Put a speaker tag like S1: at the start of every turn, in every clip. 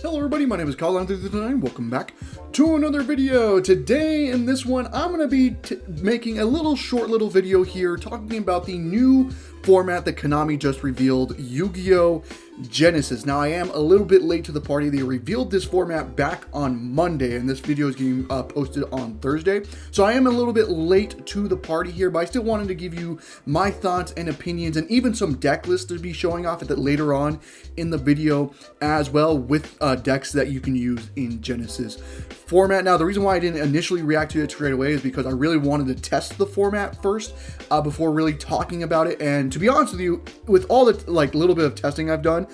S1: Hello everybody, my name is Kyle, and welcome back to another video. Today in this one, I'm going to be making a short little video here talking about the new format that Konami just revealed, Yu-Gi-Oh! Genesys. Now I am a little bit late to the party. They revealed this format back on Monday, and this video is getting posted on Thursday. So I am a little bit late to the party here, but I still wanted to give you my thoughts and opinions, and even some deck lists to be showing off at that later on in the video as well, with decks that you can use in Genesys format. Now the reason why I didn't initially react to it straight away is because I really wanted to test the format first before really talking about it. And to be honest with you, with all the little bit of testing I've done,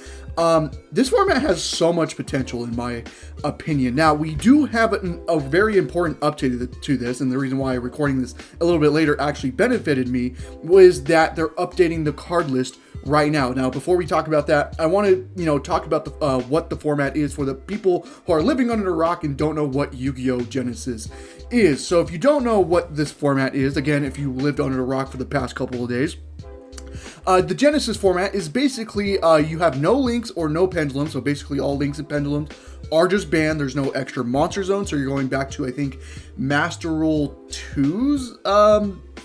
S1: this format has so much potential in my opinion. Now we do have a very important update to this, and the reason why recording this a little bit later actually benefited me was that they're updating the card list right now. Now, before we talk about that, I want to, talk about what the format is for the people who are living under a rock and don't know what Yu-Gi-Oh! Genesys is. So if you don't know what this format is, again, if you lived under a rock for the past couple of days, the Genesys format is basically you have no links or no pendulums, so basically all links and pendulums are just banned. There's no extra monster zone, so you're going back to, I think, Master Rule 2's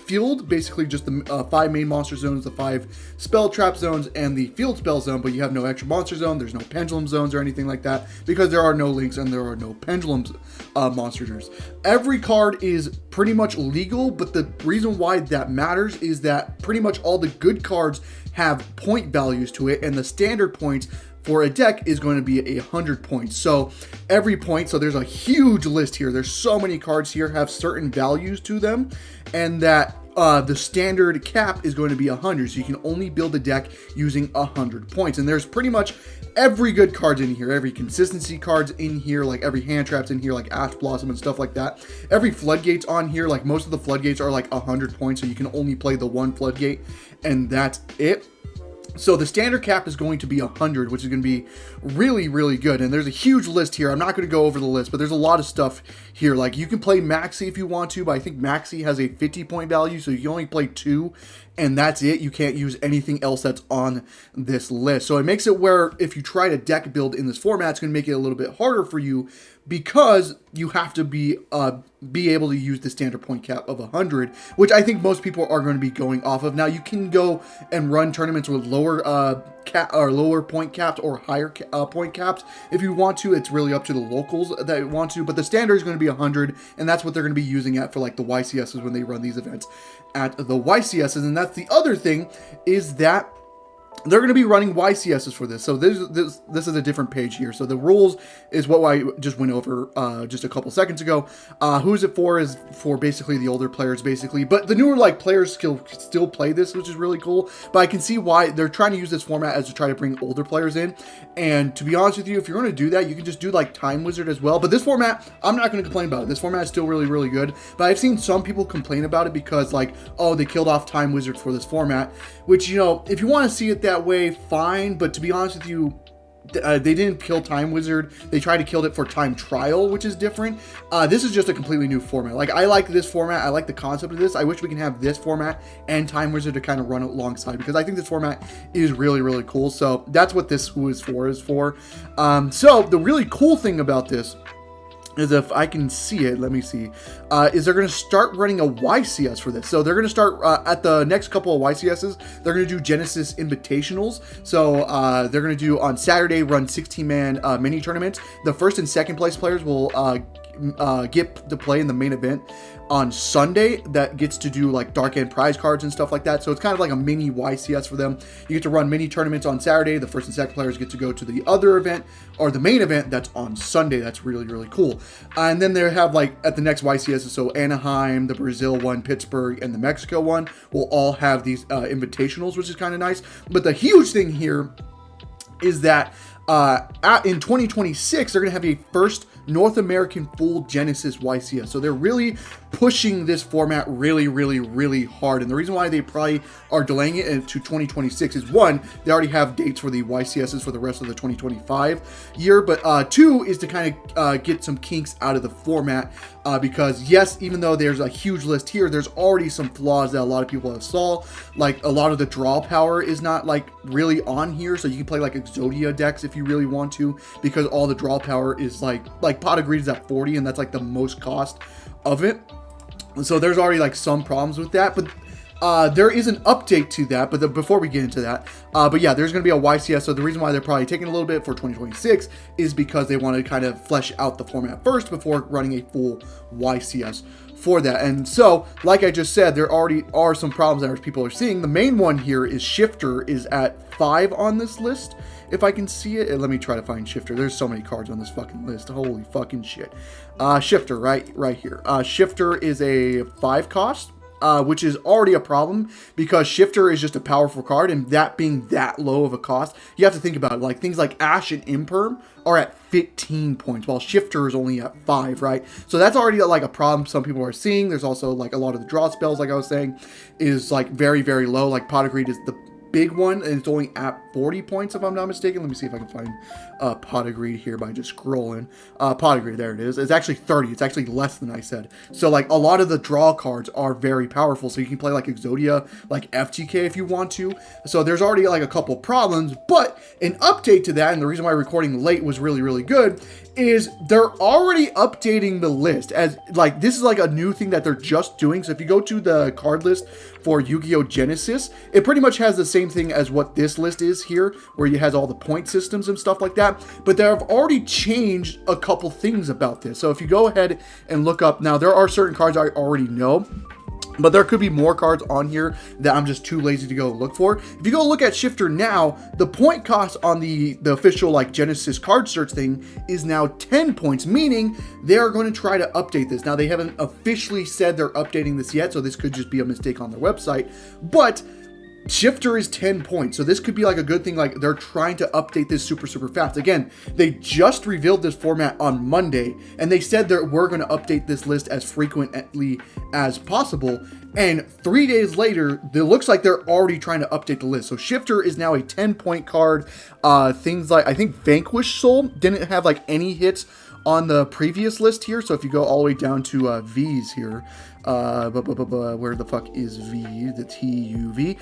S1: field, basically just the 5 main monster zones, the 5 spell trap zones, and the field spell zone, but you have no extra monster zone, there's no pendulum zones or anything like that, because there are no links and there are no pendulums monsters. Every card is pretty much legal, but the reason why that matters is that pretty much all the good cards have point values to it, and the standard points for a deck is going to be 100 points. So every point, so there's a huge list here. There's so many cards here have certain values to them, and that the standard cap is going to be 100. So you can only build a deck using 100 points. And there's pretty much every good card's in here. Every consistency card's in here, like every hand trap's in here, like Ash Blossom and stuff like that. Every floodgate's on here. Like most of the floodgates are like 100 points, so you can only play the one floodgate, and that's it. So the standard cap is going to be 100, which is going to be really, really good. And there's a huge list here. I'm not going to go over the list, but there's a lot of stuff here. Like you can play Maxi if you want to, but I think Maxi has a 50 point value, so you can only play 2, and that's it. You can't use anything else that's on this list. So it makes it where if you try to deck build in this format, it's going to make it a little bit harder for you, because you have to be able to use the standard point cap of 100, which I think most people are going to be going off of. Now you can go and run tournaments with lower lower point caps or higher point caps if you want to. It's really up to the locals that want to, but the standard is going to be 100, and that's what they're going to be using it for, like the YCSs when they run these events at the YCSs. And that's the other thing, is that they're going to be running YCSs for this. So this is a different page here. So the rules is what I just went over just a couple seconds ago. Who's it for is for basically the older players, basically. But the newer players still play this, which is really cool. But I can see why they're trying to use this format as to try to bring older players in. And to be honest with you, if you're going to do that, you can just do like Time Wizard as well. But this format, I'm not going to complain about it. This format is still really, really good. But I've seen some people complain about it because oh, they killed off Time Wizard for this format. Which, if you want to see it that way, fine, but to be honest with you, they didn't kill Time Wizard. They tried to kill it for Time Trial, which is different. This is just a completely new format. I like this format. I like the concept of this. I wish we can have this format and Time Wizard to kind of run alongside, because I think this format is really, really cool. So that's what this is for. So the really cool thing about this is, if I can see it, let me see, is they're going to start running a YCS for this. So they're going to start at the next couple of YCSs, they're going to do Genesis Invitationals. So they're going to do on Saturday, run 16-man mini tournaments. The first and second place players will get to play in the main event. On Sunday, that gets to do like Dark End prize cards and stuff like that. So it's kind of like a mini YCS for them. You get to run mini tournaments on Saturday. The first and second players get to go to the other event, or the main event, that's on Sunday. That's really, really cool. And then they have at the next YCS, so Anaheim, the Brazil one, Pittsburgh, and the Mexico one will all have these invitationals, which is kind of nice. But the huge thing here is that in 2026, they're going to have a first North American full Genesys YCS. So they're really pushing this format really, really, really hard. And the reason why they probably are delaying it into 2026 is, one, they already have dates for the YCSs for the rest of the 2025 year, but two is to kind of get some kinks out of the format, because yes, even though there's a huge list here, there's already some flaws that a lot of people have saw. Like, a lot of the draw power is not like really on here, so you can play like Yugioh decks if you really want to, because all the draw power is like Pot of Greed is at 40, and that's like the most cost of it. So there's already like some problems with that, but there is an update to that. But before we get into that, but yeah, there's going to be a YCS. So the reason why they're probably taking a little bit for 2026 is because they want to kind of flesh out the format first before running a full YCS for that. And so, like I just said, there already are some problems that people are seeing. The main one here is Shifter is at 5 on this list. If I can see it, let me try to find Shifter. There's so many cards on this fucking list. Holy fucking shit. Shifter, right here. Shifter is a 5 cost, which is already a problem because Shifter is just a powerful card, and that being that low of a cost, you have to think about it. Like, things like Ash and Imperm are at 15 points, while Shifter is only at 5, right? So that's already like a problem some people are seeing. There's also like a lot of the draw spells, like I was saying, is like very, very low. Like Pot of Greed is the big one, and it's only at 40 points if I'm not mistaken. Let me see if I can find Pot of Greed here by just scrolling. Pot of Greed, there it is. It's actually 30. It's actually less than I said. So like a lot of the draw cards are very powerful, so you can play like Yugioh, like FTK if you want to. So there's already like a couple problems, but an update to that, and the reason why recording late was really, really good, is they're already updating the list. As like, this is like a new thing that they're just doing. So if you go to the card list for Yu-Gi-Oh! Genesis, it pretty much has the same thing as what this list is here, where it has all the point systems and stuff like that. But they have already changed a couple things about this. So if you go ahead and look up, now there are certain cards I already know, but there could be more cards on here that I'm just too lazy to go look for. If you go look at Shifter now, the point cost on the official like Genesis card search thing is now 10 points, meaning they are going to try to update this. Now, they haven't officially said they're updating this yet, so this could just be a mistake on their website, but Shifter is 10 points, so this could be like a good thing. Like, they're trying to update this super, super fast. Again, they just revealed this format on Monday, and they said that we're going to update this list as frequently as possible. And 3 days later, it looks like they're already trying to update the list. So Shifter is now a 10-point card. Things like, I think Vanquish Soul didn't have like any hits on the previous list here. So if you go all the way down to V's here, where the fuck is V? The TUV.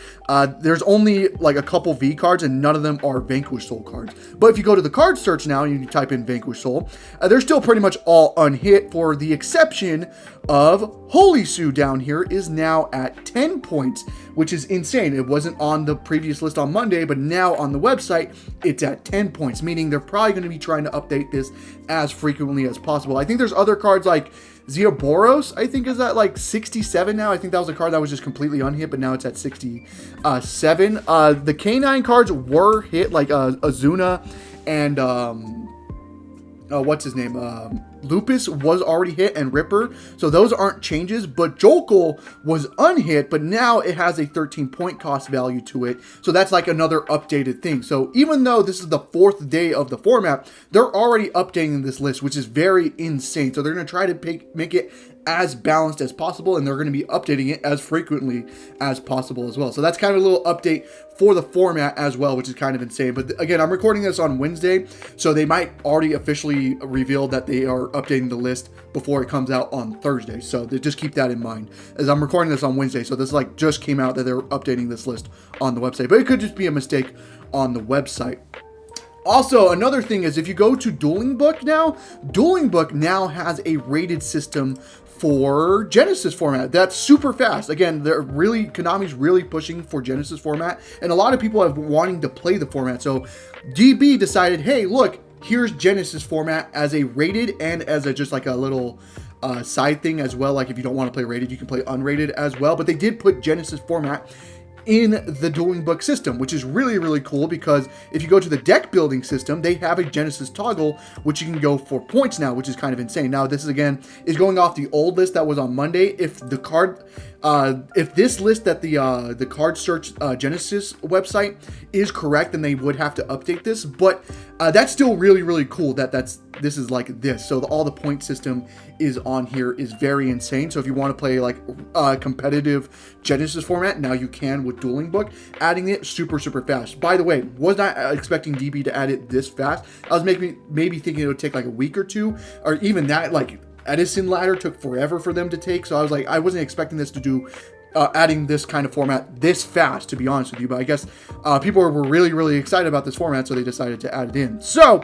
S1: There's only like a couple V cards, and none of them are Vanquish Soul cards. But if you go to the card search now and you type in Vanquish Soul, they're still pretty much all unhit, for the exception of Holy Sue down here is now at 10 points, which is insane. It wasn't on the previous list on Monday, but now on the website, it's at 10 points, meaning they're probably going to be trying to update this as frequently as possible. I think there's other cards like Zeoboros, I think, is at like 67 now. I think that was a card that was just completely unhit, but now it's at 67. The K9 cards were hit, like Azuna and what's his name? Lupus was already hit, and Ripper. So those aren't changes, but Jokul was unhit, but now it has a 13-point cost value to it. So that's like another updated thing. So even though this is the 4th day of the format, they're already updating this list, which is very insane. So they're going to try to make it as balanced as possible, and they're going to be updating it as frequently as possible as well. So that's kind of a little update for the format as well, which is kind of insane. But again, I'm recording this on Wednesday, so they might already officially reveal that they are updating the list before it comes out on Thursday. So just keep that in mind, as I'm recording this on Wednesday. So this like just came out that they're updating this list on the website, but it could just be a mistake on the website. Also, another thing is, if you go to Dueling Book now has a rated system for Genesis format. That's super fast. Again, Konami's really pushing for Genesis format, and a lot of people have wanting to play the format. So DB decided, hey, look, here's Genesis format as a rated and as a just like a little side thing as well. Like, if you don't want to play rated, you can play unrated as well. But they did put Genesis format in the Dueling Book system, which is really, really cool, because if you go to the deck building system, they have a Genesis toggle, which you can go for points now, which is kind of insane. Now, this is, again, is going off the old list that was on Monday. If the card If this list that the card search Genesys website is correct, then they would have to update this. But that's still really, really cool that this is like this. So all the point system is on here is very insane. So if you want to play like competitive Genesys format, now you can with Dueling Book. Adding it super, super fast. By the way, was not expecting DB to add it this fast. I was maybe thinking it would take like a week or two, or even that. Like Edison Ladder took forever for them to take. So I was like, I wasn't expecting this to do adding this kind of format this fast, to be honest with you. But I guess people were really, really excited about this format, so they decided to add it in. So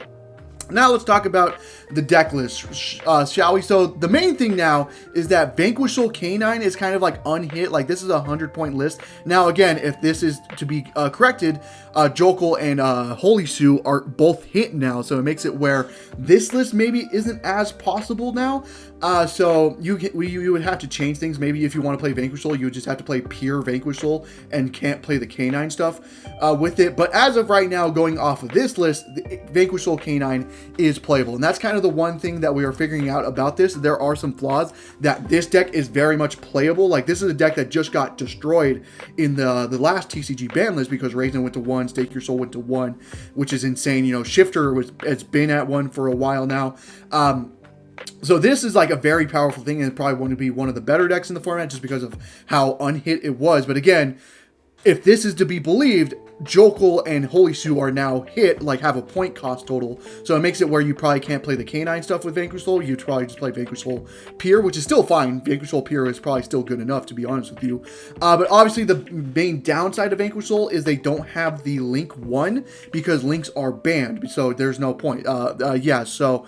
S1: now let's talk about the deck list, shall we? So the main thing now is that Vanquishal Canine is kind of like unhit. Like this is a 100-point list. Now again, if this is to be corrected, Jokal and Holy Sue are both hit now, so it makes it where this list maybe isn't as possible now. So you would have to change things. Maybe if you want to play Vanquishal, you would just have to play pure Vanquishal and can't play the Canine stuff with it. But as of right now, going off of this list, the Vanquishal Canine is playable, and that's kind of the one thing that we are figuring out about this. There are some flaws that this deck is very much playable. Like this is a deck that just got destroyed in the last TCG ban list because Raisin went to 1, Stake Your Soul went to 1, which is insane. You know, Shifter has been at 1 for a while now. So this is like a very powerful thing, and it's probably going to be one of the better decks in the format just because of how unhit it was. But again, if this is to be believed, Jokal and Holy Sue are now hit, like have a point cost total. So it makes it where you probably can't play the Canine stuff with Vanquishal. You'd probably just play Vanquishal Pure, which is still fine. Vanquishal Pure is probably still good enough, to be honest with you. But obviously the main downside of Vanquishal is they don't have the Link 1 because links are banned. So there's no point. Yeah, so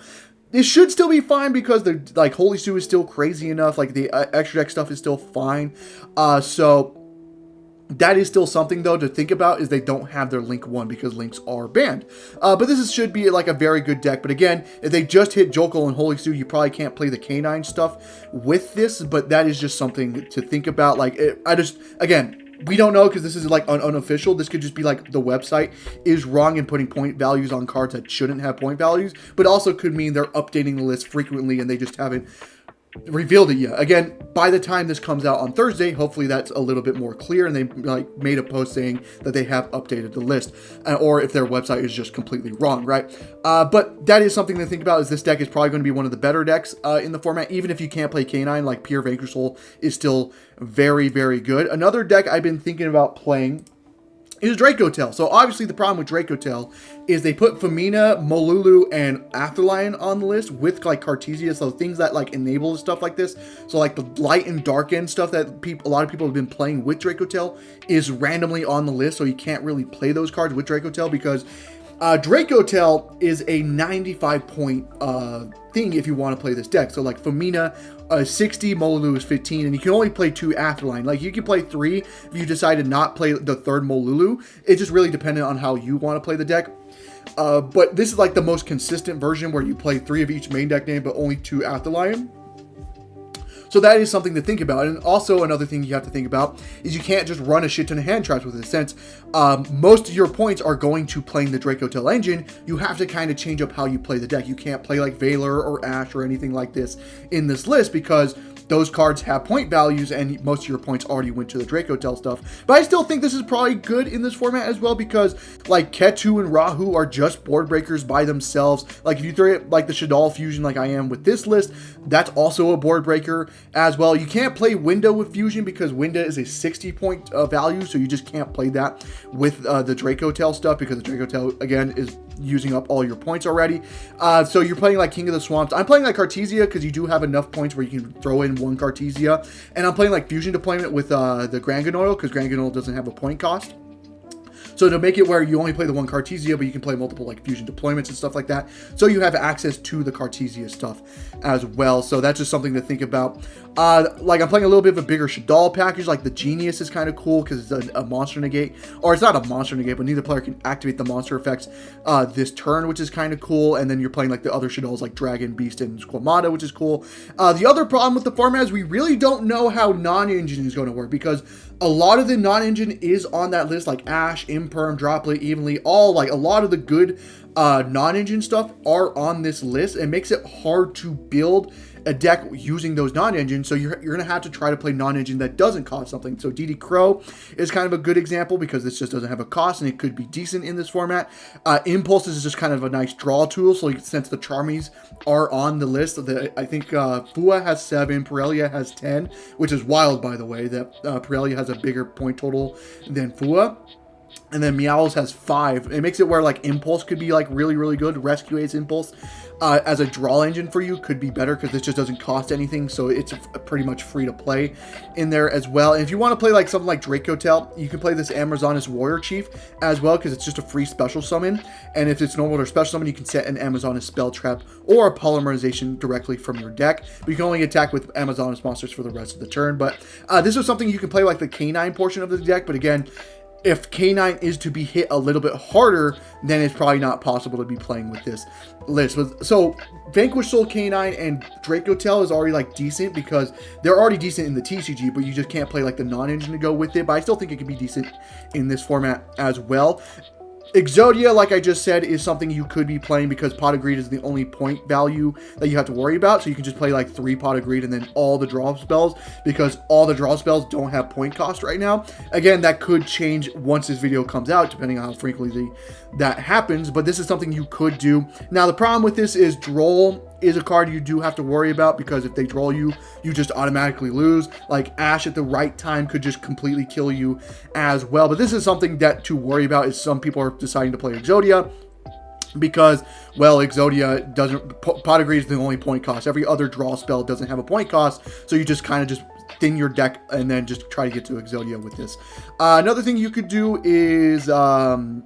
S1: it should still be fine because the like Holy Sue is still crazy enough. Like the extra deck stuff is still fine. So that is still something though to think about, is they don't have their Link 1 because links are banned. But this should be like a very good deck. But again, if they just hit Jokal and Holy Sue, you probably can't play the Canine stuff with this. But that is just something to think about. Like again, we don't know because this is like unofficial. This could just be like the website is wrong in putting point values on cards that shouldn't have point values, but also could mean they're updating the list frequently and they just haven't revealed it yet. Again, by the time this comes out on Thursday, hopefully that's a little bit more clear and they like made a post saying that they have updated the list, or if their website is just completely wrong, right? But that is something to think about, is this deck is probably going to be one of the better decks in the format. Even if you can't play Canine, like Pure Vanquishal is still very, very good. Another deck I've been thinking about playing is Dracotail. So obviously the problem with Dracotail is they put Femina, Molulu, and Afterlion on the list with like Cartesia, so things that like enable stuff like this. So like the light and dark end stuff that a lot of people have been playing with Dracotail is randomly on the list, so you can't really play those cards with Dracotail because Dracotail is a 95 point thing if you want to play this deck. So like Femina 60, Molulu is 15, and you can only play 2 Afterline. Like you can play 3 if you decide to not play the 3rd Molulu. It's just really dependent on how you want to play the deck. But this is like the most consistent version where you play 3 of each main deck name, but only 2 Afterlion. So that is something to think about. And also another thing you have to think about is you can't just run a shit ton of hand traps with it. Since most of your points are going to playing the Dracotail engine, you have to kind of change up how you play the deck. You can't play like Valor or Ash or anything like this in this list because those cards have point values and most of your points already went to the Dracotail stuff. But I still think this is probably good in this format as well because like Ketu and Rahu are just board breakers by themselves. Like if you throw it like the Shadal Fusion like I am with this list, that's also a board breaker as well. You can't play Window with Fusion because Window is a 60 point value, so you just can't play that with the Dracotail stuff because the Dracotail again is using up all your points already. So you're playing like King of the Swamps. I'm playing like Cartesia because you do have enough points where you can throw in 1 Cartesia, and I'm playing like Fusion Deployment with the Granganoil because Granganoil doesn't have a point cost. So to make it where you only play the 1 Cartesia, but you can play multiple like Fusion Deployments and stuff like that. So you have access to the Cartesia stuff as well. So that's just something to think about. Like I'm playing a little bit of a bigger Shadal package. Like the Genius is kind of cool because it's a monster negate. Or it's not a monster negate, but neither player can activate the monster effects this turn, which is kind of cool. And then you're playing like the other Shadals like Dragon, Beast, and Squamata, which is cool. The other problem with the format is we really don't know how non-engine is going to work because a lot of the non-engine is on that list, like Ash, Imperm, Droplet, Evenly, all like a lot of the good non-engine stuff are on this list. It makes it hard to build a deck using those non-engine, so you're gonna have to try to play non-engine that doesn't cost something. So DD Crow is kind of a good example because this just doesn't have a cost and it could be decent in this format. Impulses is just kind of a nice draw tool, so since the Charmies are on the list, I think Fua has 7, Pirellia has 10, which is wild, by the way, that Pirellia has a bigger point total than Fua. And then Meowth has 5. It makes it where like Impulse could be like really, really good. Rescue Ace Impulse as a draw engine for you could be better because this just doesn't cost anything. So it's pretty much free to play in there as well. And if you want to play like something like Dracotail, you can play this Amazoness Warrior Chief as well because it's just a free special summon. And if it's normal or special summon, you can set an Amazoness Spell Trap or a Polymerization directly from your deck. But you can only attack with Amazoness monsters for the rest of the turn. But this is something you can play like the Canine portion of the deck. But again, if K9 is to be hit a little bit harder, then it's probably not possible to be playing with this list. So Vanquish Soul K9 and Dracotail is already like decent because they're already decent in the TCG, but you just can't play like the non-engine to go with it. But I still think it could be decent in this format as well. Exodia, like I just said, is something you could be playing because Pot of Greed is the only point value that you have to worry about. So you can just play like 3 Pot of Greed and then all the draw spells because all the draw spells don't have point cost right now. Again, that could change once this video comes out, depending on how frequently that happens. But this is something you could do. Now, the problem with this is Droll is a card you do have to worry about because if they draw you, you just automatically lose. Like Ash at the right time could just completely kill you as well. But this is something that to worry about is some people are deciding to play Exodia because, well, Exodia doesn't, Pot of Greed is the only point cost. Every other draw spell doesn't have a point cost, so you just kind of just thin your deck and then just try to get to Exodia with this. Another thing you could do is,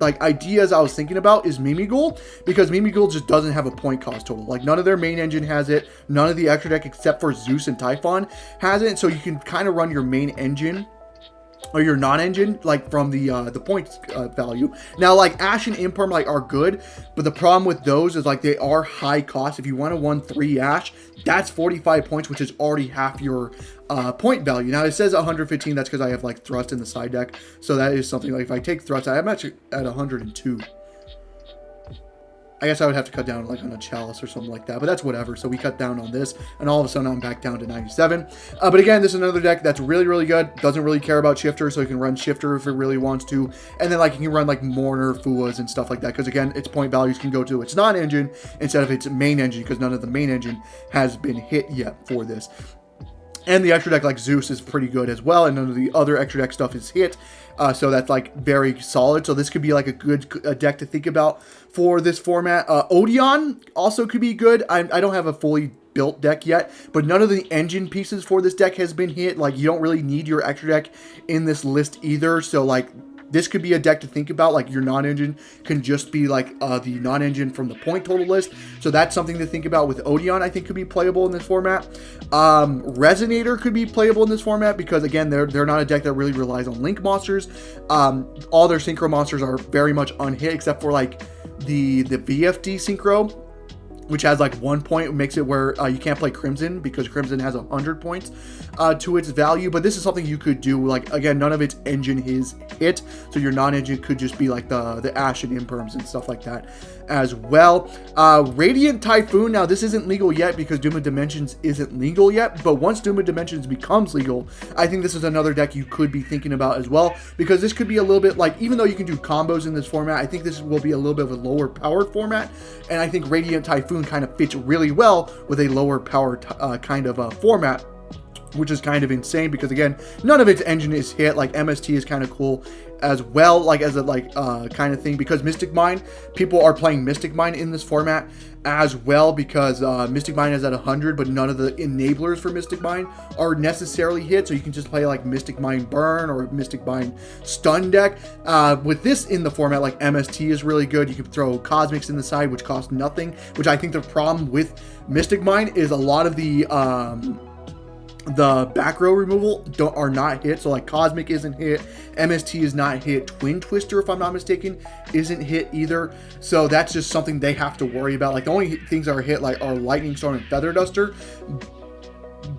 S1: like ideas I was thinking about is Mimighoul, because Mimighoul just doesn't have a point cost total. Like none of their main engine has it, none of the extra deck except for Zeus and Typhon has it, so you can kind of run your main engine or your non-engine like from the points value. Now like Ash and Imperm like are good, but the problem with those is like they are high cost. If you want to 1-3 Ash, that's 45 points, which is already half your point value. Now it says 115, that's because I have like Thrust in the side deck, so that is something like if I take Thrust, I'm actually at 102. I guess I would have to cut down like on a Chalice or something like that, but that's whatever. So we cut down on this, and all of a sudden I'm back down to 97. But again, this is another deck that's really, really good. Doesn't really care about Shifter, so you can run Shifter if it really wants to. And then like you can run like Mourner, Fuas, and stuff like that, because again, its point values can go to its non-engine instead of its main engine, because none of the main engine has been hit yet for this. And the extra deck like Zeus is pretty good as well, and none of the other extra deck stuff is hit. So that's like very solid. So this could be like a good deck to think about for this format. Odeon also could be good. I don't have a fully built deck yet, but none of the engine pieces for this deck has been hit. Like you don't really need your extra deck in this list either. So like this could be a deck to think about. Like your non-engine can just be like the non-engine from the point total list. So that's something to think about with Odeon. I think could be playable in this format. Resonator could be playable in this format because again, they're not a deck that really relies on link monsters. All their synchro monsters are very much unhit except for like the VFD synchro, which has like 1 point, makes it where you can't play Crimson because Crimson has 100 points to its value. But this is something you could do. Like again, none of its engine is hit, so your non-engine could just be like the Ash and Imperms and stuff like that as well. Radiant Typhoon. Now this isn't legal yet because Doom of Dimensions isn't legal yet, but once Doom of Dimensions becomes legal, I think this is another deck you could be thinking about as well, because this could be a little bit like, even though you can do combos in this format, I think this will be a little bit of a lower powered format, and I think Radiant Typhoon kind of fits really well with a lower powered kind of format, which is kind of insane because again, none of its engine is hit. Like MST is kind of cool as well, like as a like kind of thing, because Mystic Mine, people are playing Mystic Mine in this format as well, because Mystic Mine is at 100, but none of the enablers for Mystic Mine are necessarily hit, so you can just play like Mystic Mine Burn or Mystic Mine Stun deck. With this in the format, like MST is really good. You can throw Cosmics in the side, which cost nothing, which I think the problem with Mystic Mine is a lot of the back row removal are not hit. So like Cosmic isn't hit, MST is not hit, Twin Twister, if I'm not mistaken, isn't hit either. So that's just something they have to worry about. Like the only things that are hit like are Lightning Storm and Feather Duster,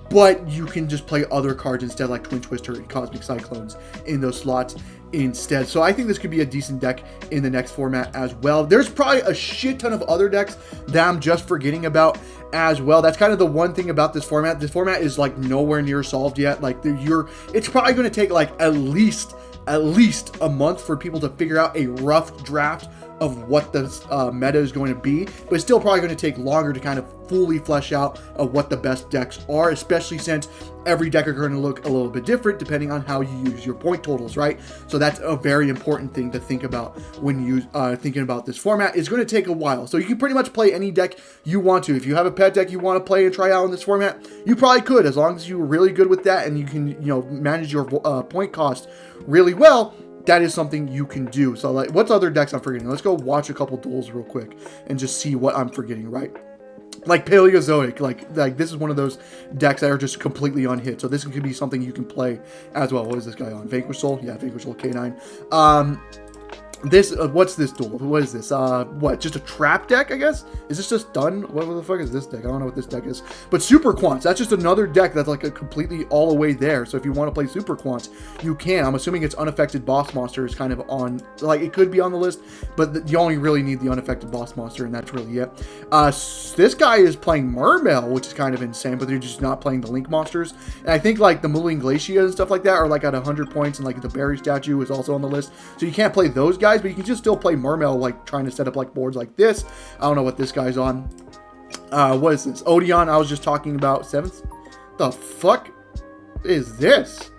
S1: but you can just play other cards instead, like Twin Twister and Cosmic Cyclones in those slots instead. So I think this could be a decent deck in the next format as well. There's probably a shit ton of other decks that I'm just forgetting about as well. That's kind of the one thing about this format. This format is like nowhere near solved yet. Like it's probably going to take like at least a month for people to figure out a rough draft of what the meta is going to be, but it's still probably going to take longer to kind of fully flesh out of what the best decks are, especially since every deck are going to look a little bit different depending on how you use your point totals, right? So that's a very important thing to think about when you thinking about this format. It's going to take a while, so you can pretty much play any deck you want to. If you have a pet deck you want to play and try out in this format, you probably could, as long as you're really good with that and you can, you know, manage your point cost really well. That is something you can do. So like, what's other decks I'm forgetting? Let's go watch a couple duels real quick and just see what I'm forgetting, right? Like Paleozoic, like this is one of those decks that are just completely unhit. So this could be something you can play as well. What is this guy on? Vanquish Soul? Yeah, Vanquish Soul K9. This, what's this duel? What is this? What, just a trap deck, I guess? Is this just done? What the fuck is this deck? I don't know what this deck is. But Super Quants, that's just another deck that's like a completely all the way there. So if you want to play Super Quants, you can. I'm assuming it's Unaffected Boss Monster is kind of on, like it could be on the list, but you only really need the Unaffected Boss Monster, and that's really it. This guy is playing Mermail, which is kind of insane, but they're just not playing the Link monsters. And I think like the Muling Glacia and stuff like that are like at 100 points, and like the Berry Statue is also on the list. So you can't play those guys, but you can just still play Mermail, like trying to set up like boards like this. I don't know what this guy's on. What is this? Odeon, I was just talking about. 7th? The fuck is this?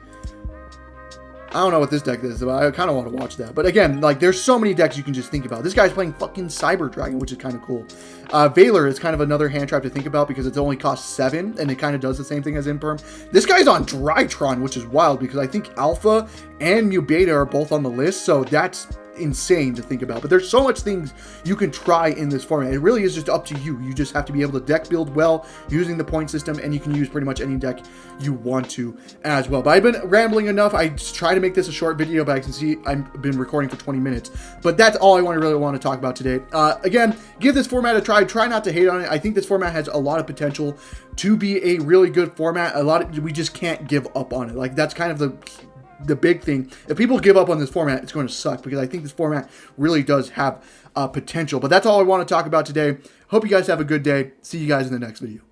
S1: I don't know what this deck is, but I kind of want to watch that. But again, like there's so many decks you can just think about. This guy's playing fucking Cyber Dragon, which is kind of cool. Valor is kind of another hand trap to think about because it only costs 7, and it kind of does the same thing as Imperm. This guy's on Drytron, which is wild because I think Alpha and Mu Beta are both on the list, so that's insane to think about. But there's so much things you can try in this format. It really is just up to you. You just have to be able to deck build well using the point system, and you can use pretty much any deck you want to as well. But I've been rambling enough. I try to make this a short video, but I can see I've been recording for 20 minutes. But that's all I really want to talk about today. Again, give this format a try. Try not to hate on it. I think this format has a lot of potential to be a really good format. We just can't give up on it. Like that's kind of the big thing. If people give up on this format, it's going to suck, because I think this format really does have potential. But that's all I want to talk about today. Hope you guys have a good day. See you guys in the next video.